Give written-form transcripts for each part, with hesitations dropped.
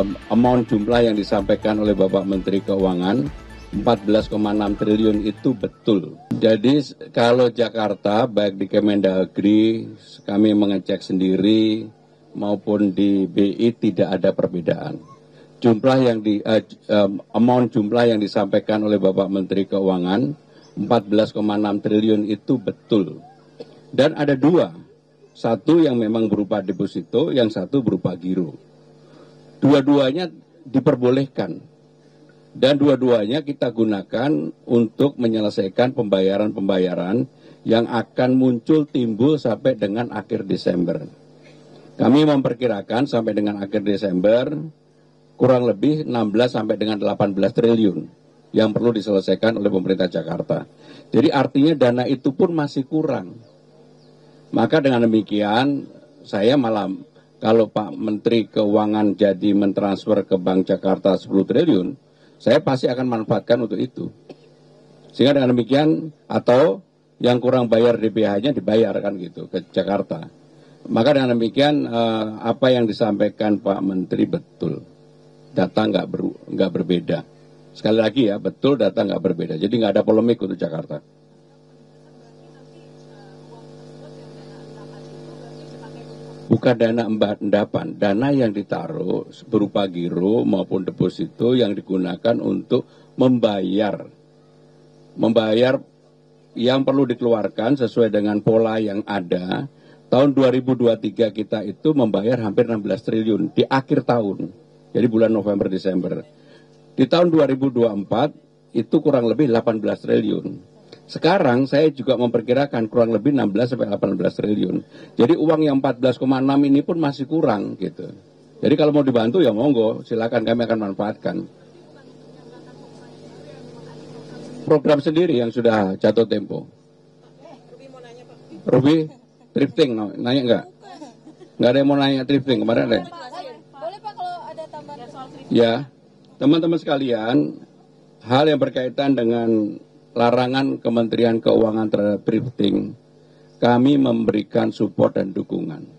Amount jumlah yang disampaikan oleh Bapak Menteri Keuangan 14,6 triliun itu betul. Jadi kalau Jakarta baik di Kemendagri kami mengecek sendiri maupun di BI tidak ada perbedaan. Amount jumlah yang disampaikan oleh Bapak Menteri Keuangan 14,6 triliun itu betul. Dan ada dua, satu yang memang berupa deposito, yang satu berupa giro. Dua-duanya diperbolehkan dan dua-duanya kita gunakan untuk menyelesaikan pembayaran-pembayaran yang akan muncul timbul sampai dengan akhir Desember. Kami memperkirakan sampai dengan akhir Desember kurang lebih 16 sampai dengan 18 triliun yang perlu diselesaikan oleh pemerintah Jakarta. Jadi artinya dana itu pun masih kurang. Maka dengan demikian saya malah kalau Pak Menteri Keuangan jadi mentransfer ke Bank Jakarta 10 triliun, saya pasti akan manfaatkan untuk itu. Sehingga dengan demikian, atau yang kurang bayar DPH-nya dibayarkan gitu ke Jakarta. Maka dengan demikian, apa yang disampaikan Pak Menteri betul. Data nggak berbeda. Sekali lagi ya, betul data nggak berbeda. Jadi nggak ada polemik untuk Jakarta. Bukan dana endapan, dana yang ditaruh berupa giro maupun deposito yang digunakan untuk membayar yang perlu dikeluarkan sesuai dengan pola yang ada. Tahun 2023 kita itu membayar hampir 16 triliun di akhir tahun, jadi bulan November Desember. Di tahun 2024 itu kurang lebih 18 triliun. Sekarang saya juga memperkirakan kurang lebih 16 sampai 18 triliun. Jadi uang yang 14,6 ini pun masih kurang gitu. Jadi kalau mau dibantu ya monggo, silakan kami akan manfaatkan. Program sendiri yang sudah jatuh tempo. Ruby, thrifting, nanya enggak? Enggak ada yang mau nanya thrifting, kemarin ada. Boleh Pak kalau ada tambahan soal thrifting? Ya, teman-teman sekalian, hal yang berkaitan dengan larangan Kementerian Keuangan terhadap thrifting, kami memberikan support dan dukungan,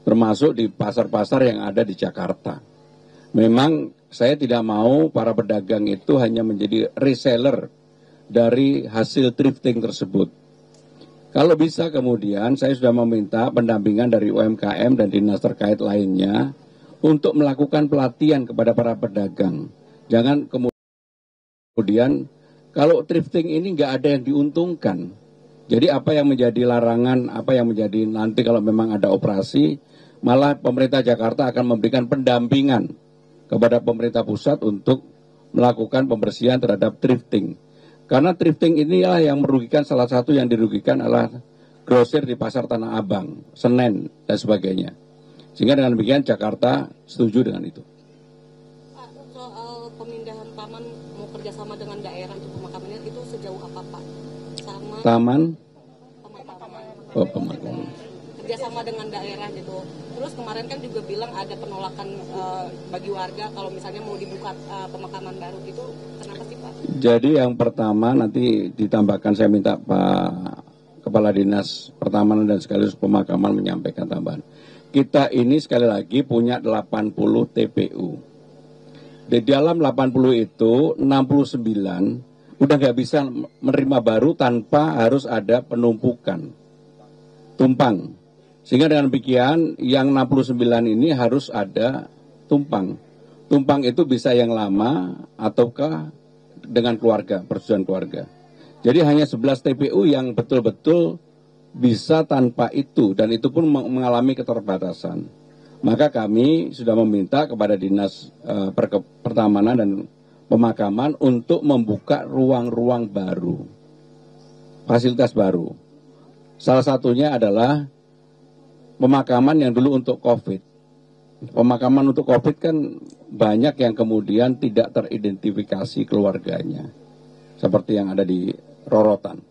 termasuk di pasar-pasar yang ada di Jakarta. Memang saya tidak mau para pedagang itu hanya menjadi reseller dari hasil thrifting tersebut. Kalau bisa kemudian saya sudah meminta pendampingan dari UMKM dan dinas terkait lainnya untuk melakukan pelatihan kepada para pedagang. Jangan kemudian kalau thrifting ini nggak ada yang diuntungkan. Jadi apa yang menjadi larangan, apa yang menjadi nanti kalau memang ada operasi, malah pemerintah Jakarta akan memberikan pendampingan kepada pemerintah pusat untuk melakukan pembersihan terhadap thrifting. Karena thrifting inilah yang merugikan, salah satu yang dirugikan adalah grosir di pasar Tanah Abang, Senen, dan sebagainya. Sehingga dengan demikian Jakarta setuju dengan itu. Pak, soal pemindahan taman mau kerjasama dengan daerah untuk pemakamannya itu sejauh apa Pak? Sama Taman? Pemakaman. Oh, pemakaman. Kerjasama dengan daerah gitu. Terus kemarin kan juga bilang ada penolakan bagi warga kalau misalnya mau dibuka pemakaman baru itu, kenapa sih Pak? Jadi yang pertama nanti ditambahkan, saya minta Pak Kepala Dinas Pertamanan dan sekaligus Pemakaman menyampaikan tambahan. Kita ini sekali lagi punya 80 TPU. Di dalam 80 itu 69 udah nggak bisa menerima baru tanpa harus ada penumpukan, tumpang. Sehingga dengan demikian yang 69 ini harus ada tumpang. Tumpang itu bisa yang lama ataukah dengan keluarga, persetujuan keluarga. Jadi hanya 11 TPU yang betul-betul bisa tanpa itu, dan itu pun mengalami keterbatasan. Maka kami sudah meminta kepada Dinas Pertamanan dan Pemakaman untuk membuka ruang-ruang baru, fasilitas baru. Salah satunya adalah pemakaman yang dulu untuk COVID. Pemakaman untuk COVID kan banyak yang kemudian tidak teridentifikasi keluarganya, seperti yang ada di Rorotan.